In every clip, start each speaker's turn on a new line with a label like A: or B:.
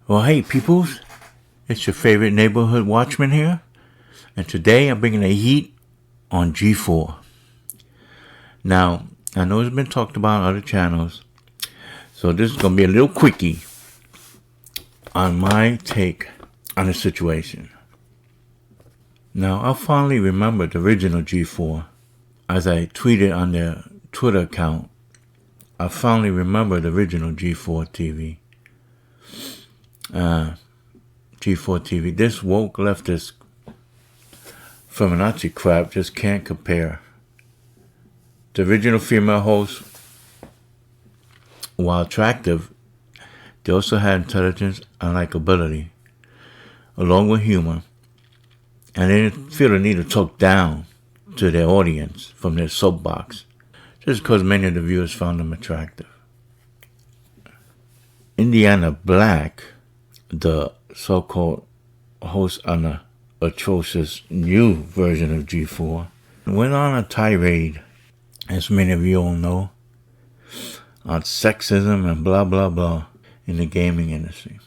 A: Well, hey, peoples, it's your favorite neighborhood watchman here, and today I'm bringing the heat on G4. Now, I know it's been talked about on other channels, so this is going to be a little quickie on my take on the situation. Now, I fondly remember the original G4. As I tweeted on their Twitter account, I fondly remember the original G4 TV. G4 TV. This woke leftist feminazi crap just can't compare. The original female hosts, while attractive, they also had intelligence and likability, along with humor, and they didn't feel the need to talk down to their audience from their soapbox, just because many of the viewers found them attractive. Indiana Black, the so-called host on the atrocious new version of G4, went on a tirade, as many of you all know, on sexism and blah blah blah in the gaming industry.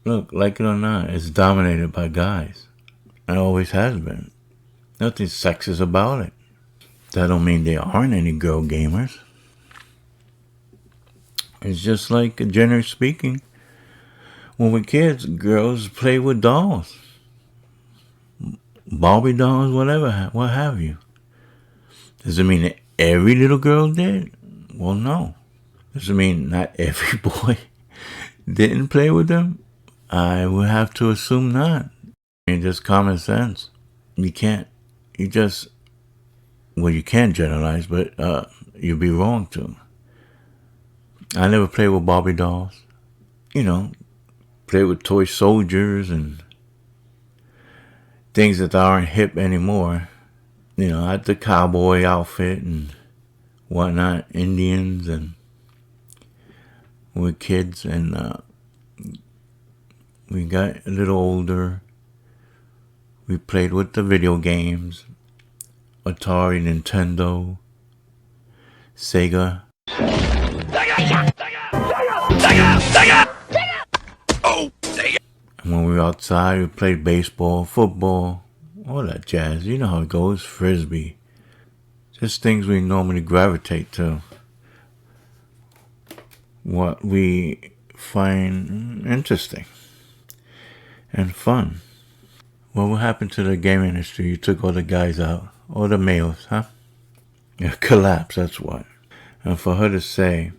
A: Look, like it or not, it's dominated by guys. It always has been. Nothing sexist about it. That don't mean there aren't any girl gamers. It's just like, generally speaking, when we're kids, girls play with dolls. Barbie dolls, whatever, what have you. Does it mean that every little girl did? Well, no. Does it mean not every boy didn't play with them? I would have to assume not. I mean, just common sense. You can generalize, but you'd be wrong to. I never played with Barbie dolls. Play with toy soldiers and things that aren't hip anymore. I had the cowboy outfit and whatnot, Indians, and we're kids, and we got a little older. We played with the video games, Atari, Nintendo, Sega. And when we were outside, we played baseball, football, all that jazz. You know how it goes, frisbee. Just things we normally gravitate to. What we find interesting and fun. Well, what happened to the game industry? You took all the guys out, all the males, huh? Collapse, that's what. And for her to say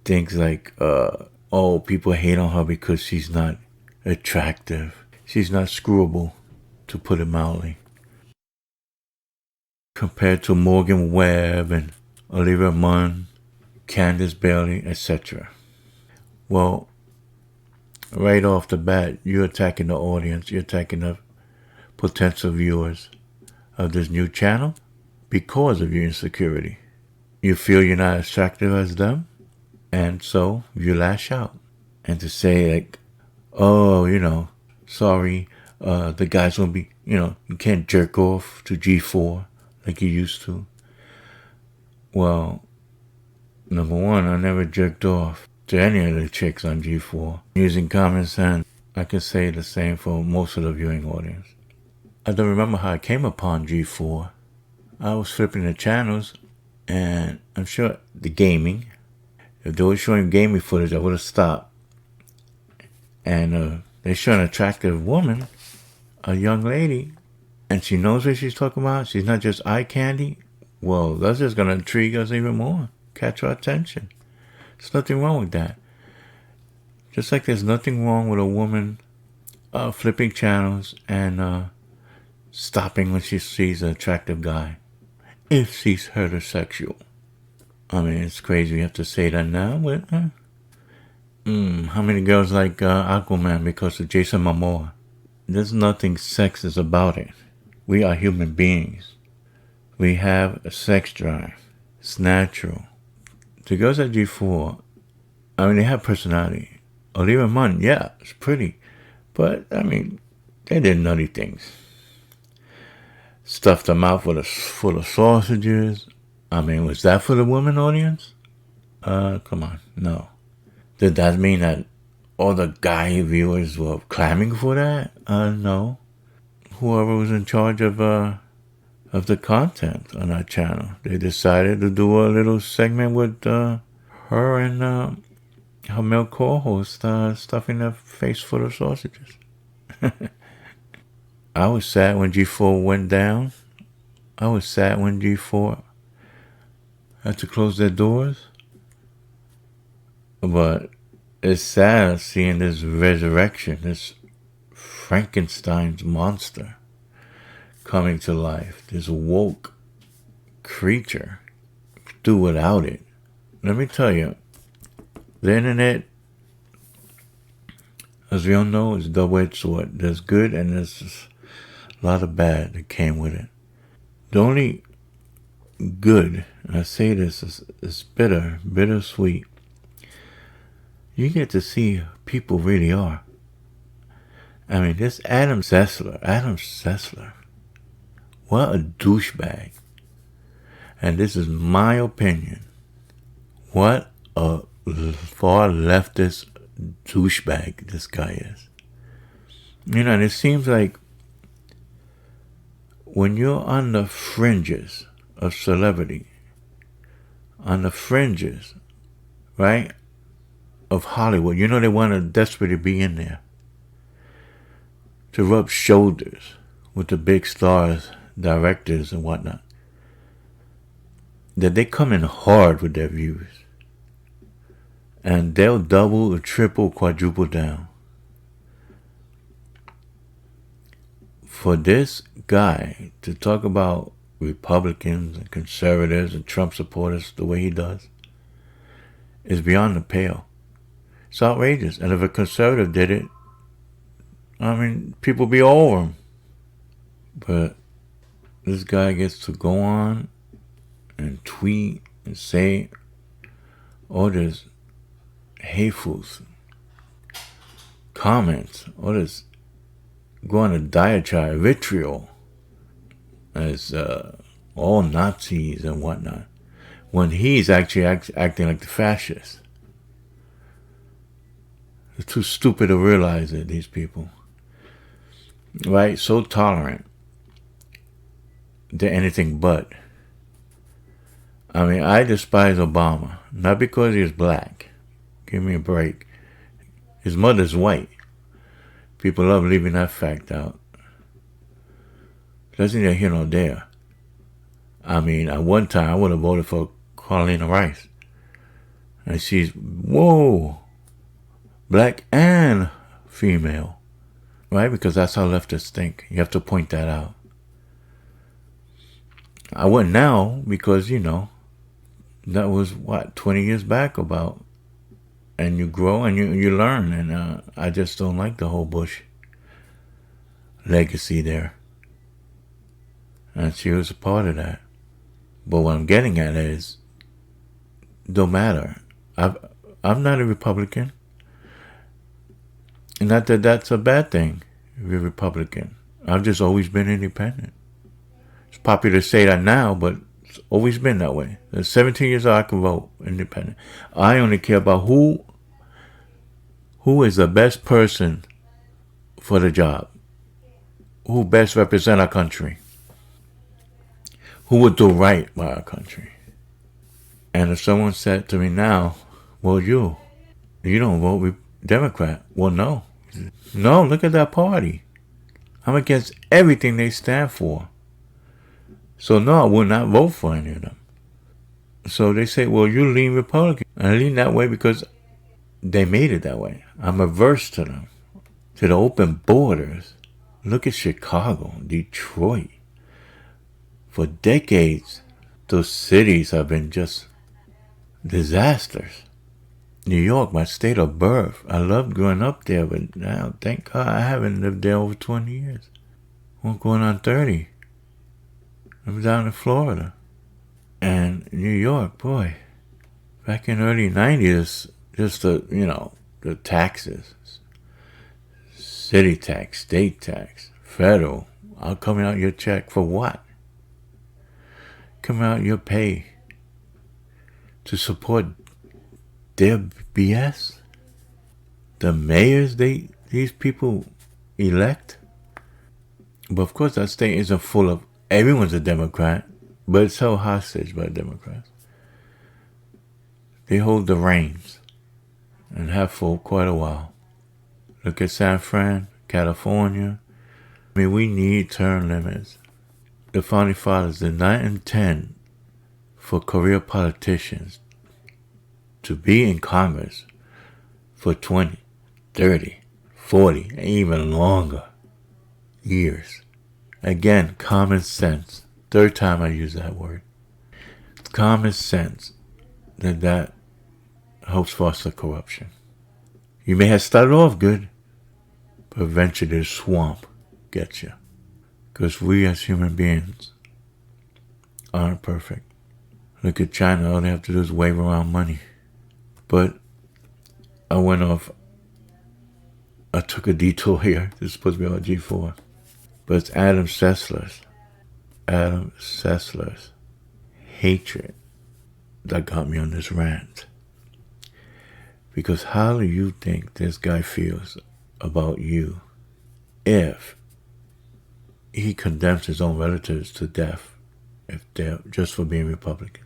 A: things like, people hate on her because she's not attractive. She's not screwable, to put it mildly. Compared to Morgan Webb and Olivia Munn, Candace Bailey, etc. Well, right off the bat, you're attacking the audience. You're attacking the potential viewers of this new channel because of your insecurity. You feel you're not as attractive as them, and so you lash out. And to say like, sorry, the guys won't be, you can't jerk off to G4 like you used to. Well, number one, I never jerked off to any of the chicks on G4. Using common sense, I can say the same for most of the viewing audience. I don't remember how I came upon G4. I was flipping the channels, and I'm sure the gaming, if they were showing gaming footage, I would have stopped. And they show an attractive woman, a young lady, and she knows what she's talking about. She's not just eye candy. Well, that's just going to intrigue us even more, catch our attention. There's nothing wrong with that. Just like there's nothing wrong with a woman flipping channels and stopping when she sees an attractive guy, if she's heterosexual. I mean, it's crazy we have to say that now, but how many girls like Aquaman because of Jason Momoa? There's nothing sexist about it. We are human beings. We have a sex drive. It's natural. The girls at G4, I mean, they have personality. Olivia Munn, yeah, it's pretty. But, I mean, they did nutty things. Stuffed her mouth full of sausages. I mean, was that for the women audience? Come on, no. Did that mean that all the guy viewers were clamming for that? No. Whoever was in charge of the content on our channel, they decided to do a little segment with her and her male co-host stuffing their face full of sausages. I was sad when G4 went down. I was sad when G4 had to close their doors. But it's sad seeing this resurrection, this Frankenstein's monster coming to life, this woke creature. Do without it. Let me tell you, the internet, as we all know, is a double-edged sword. There's good and there's a lot of bad that came with it. The only good, and I say this, is bittersweet. You get to see who people really are. I mean, this Adam Sessler, what a douchebag. And this is my opinion. What a far leftist douchebag this guy is. You know, and it seems like when you're on the fringes of celebrity, on the fringes, right, of Hollywood, you know they want to desperately be in there to rub shoulders with the big stars, directors and whatnot, that they come in hard with their views. And they'll double or triple, quadruple down. For this guy to talk about Republicans and conservatives and Trump supporters the way he does is beyond the pale. It's outrageous. And if a conservative did it, I mean, people be all over him. But this guy gets to go on and tweet and say all this hateful comments, all this go on a diatribe, vitriol, as all Nazis and whatnot, when he's actually acting like the fascist. They're too stupid to realize it, these people. Right? So tolerant. They're anything but. I mean, I despise Obama. Not because he was black. Give me a break. His mother's white. People love leaving that fact out. That's neither here nor there. I mean, at one time, I would have voted for Carlina Rice. And she's, whoa, black and female. Right? Because that's how leftists think. You have to point that out. I wouldn't now because, you know, that was, 20 years back about. And you grow and you learn. And I just don't like the whole Bush legacy there. And she was a part of that. But what I'm getting at is, don't matter. I'm not a Republican. Not that that's a bad thing, if you're a Republican. I've just always been independent. It's popular to say that now, but it's always been that way. At 17 years old, I can vote independent. I only care about who is the best person for the job. Who best represent our country. Who would do right by our country. And if someone said to me now, well, you don't vote Democrat. Well, no. No, look at that party. I'm against everything they stand for. So no, I will not vote for any of them. So they say, well, you lean Republican. I lean that way because they made it that way. I'm averse to them. To the open borders. Look at Chicago, Detroit. For decades, those cities have been just disasters. New York, my state of birth. I loved growing up there, but now, thank God, I haven't lived there over 20 years. I'm going on 30. I'm down in Florida. And New York, boy, back in the early 90s, just the taxes. City tax, state tax, federal. I'll come out your check for what? Come out your pay to support their BS? the mayors these people elect. But of course that state isn't full of, everyone's a Democrat, but it's held hostage by Democrats. They hold the reins and have for quite a while. Look at San Fran, California. I mean, we need term limits. The Founding Fathers did not intend for career politicians to be in Congress for 20, 30, 40, and even longer years. Again, common sense. Third time I use that word. Common sense that helps foster corruption. You may have started off good, but eventually the swamp gets you. Because we as human beings aren't perfect. Look at China, all they have to do is wave around money. But I took a detour here. This is supposed to be about G4. But it's Adam Sessler's hatred that got me on this rant. Because how do you think this guy feels about you if he condemns his own relatives to death if they're just for being Republican?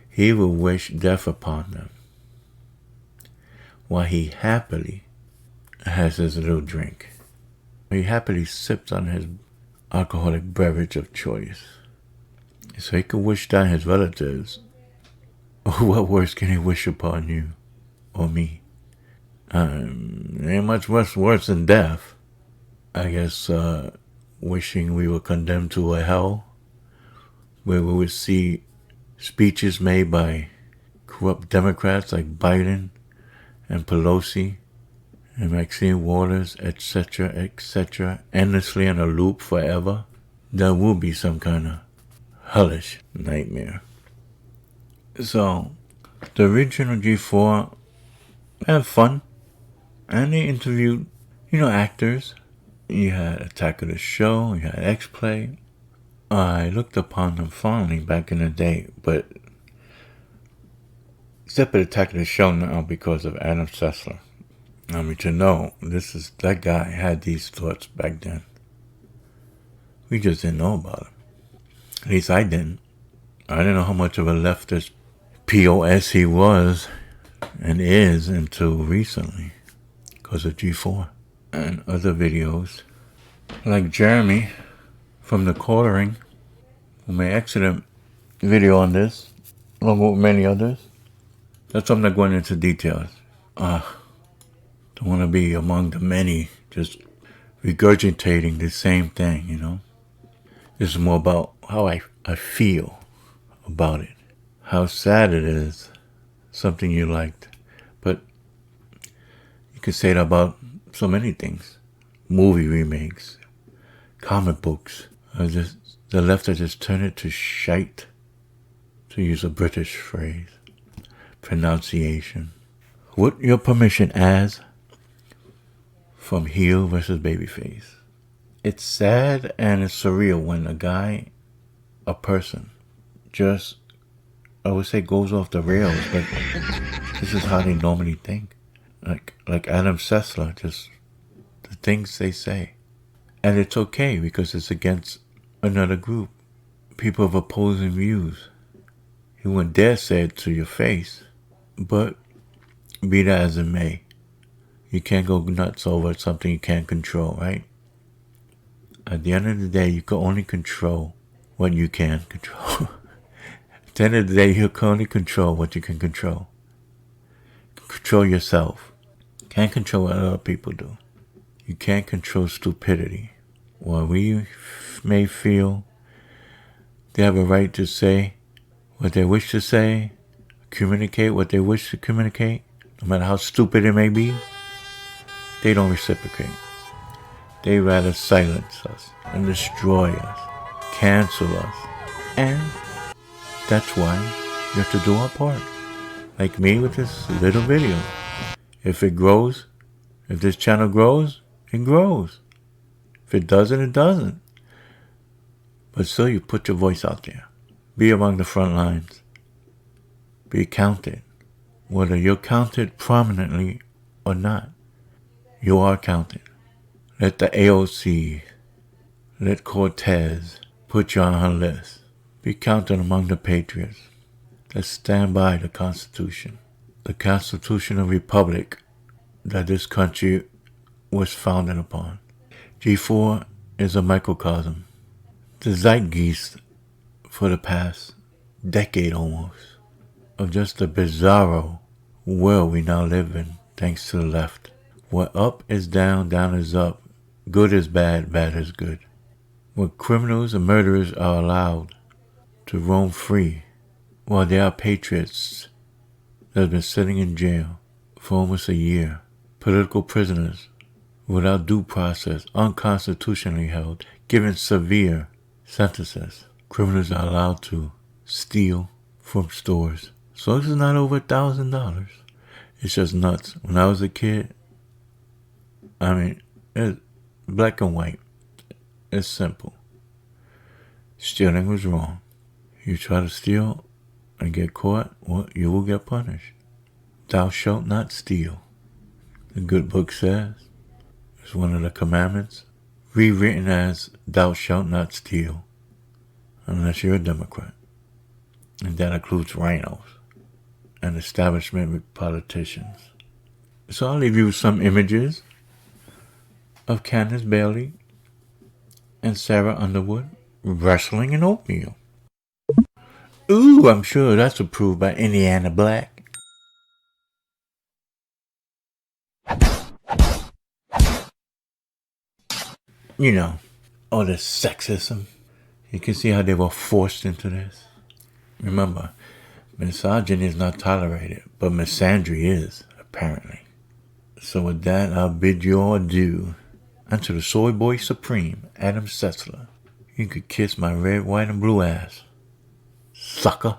A: He will wish death upon them while he happily has his little drink. He happily sips on his alcoholic beverage of choice. So he could wish down his relatives. What worse can he wish upon you or me? Ain't much worse than death. I guess wishing we were condemned to a hell where we would see speeches made by corrupt Democrats like Biden and Pelosi and Maxine Waters, etc., endlessly in a loop forever. That will be some kind of hellish nightmare. So, the original G4 had fun, and they interviewed, actors. You had Attack of the Show, you had X-Play. I looked upon them fondly back in the day, but except for Attack of the Show now because of Adam Sessler. I mean, to know, that guy had these thoughts back then. We just didn't know about him. At least I didn't. I didn't know how much of a leftist POS he was and is until recently because of G4 and other videos. Like Jeremy from The Quartering, who made excellent video on this, along with many others. That's why I'm not going into details. Don't want to be among the many just regurgitating the same thing, This is more about how I feel about it. How sad it is, something you liked. But you could say that about so many things. Movie remakes, comic books. The left has just turned it to shite, to use a British phrase. Pronunciation. With your permission, as from heel versus babyface. It's sad and it's surreal when a person, just, I would say, goes off the rails, but this is how they normally think. Like Adam Sessler, just the things they say. And it's okay because it's against another group, people of opposing views. He wouldn't dare say it to your face, but be that as it may, you can't go nuts over something you can't control, right? At the end of the day, you can only control what you can control. At the end of the day, you can only control what you can control. Control yourself. Can't control what other people do. You can't control stupidity. While we may feel they have a right to say what they wish to say, communicate what they wish to communicate, no matter how stupid it may be, they don't reciprocate. They rather silence us and destroy us, cancel us. And that's why you have to do our part. Like me with this little video. If it grows, if this channel grows, it grows. If it doesn't, it doesn't. But still, you put your voice out there. Be among the front lines. Be counted. Whether you're counted prominently or not. You are counted. Let the AOC, let Cortez put you on her list. Be counted among the patriots that stand by the Constitution. The constitutional republic that this country was founded upon. G4 is a microcosm. The zeitgeist for the past decade almost of just the bizarro world we now live in thanks to the left. Where up is down, down is up, good is bad, bad is good. Where criminals and murderers are allowed to roam free while there are patriots that have been sitting in jail for almost a year. Political prisoners without due process, unconstitutionally held, given severe sentences. Criminals are allowed to steal from stores. As long as it's not over $1,000. It's just nuts. When I was a kid, it's black and white. It's simple. Stealing was wrong. You try to steal and get caught, well, you will get punished. Thou shalt not steal. The good book says it's one of the commandments, rewritten as thou shalt not steal, unless you're a Democrat. And that includes rhinos and establishment politicians. So I'll leave you with some images of Candace Bailey and Sarah Underwood wrestling in oatmeal. Ooh, I'm sure that's approved by Indiana Black. You know, all the sexism. You can see how they were forced into this. Remember, misogyny is not tolerated, but misandry is, apparently. So with that, I'll bid you all adieu. And to the soy boy supreme, Adam Setzler, you could kiss my red, white, and blue ass. Sucker.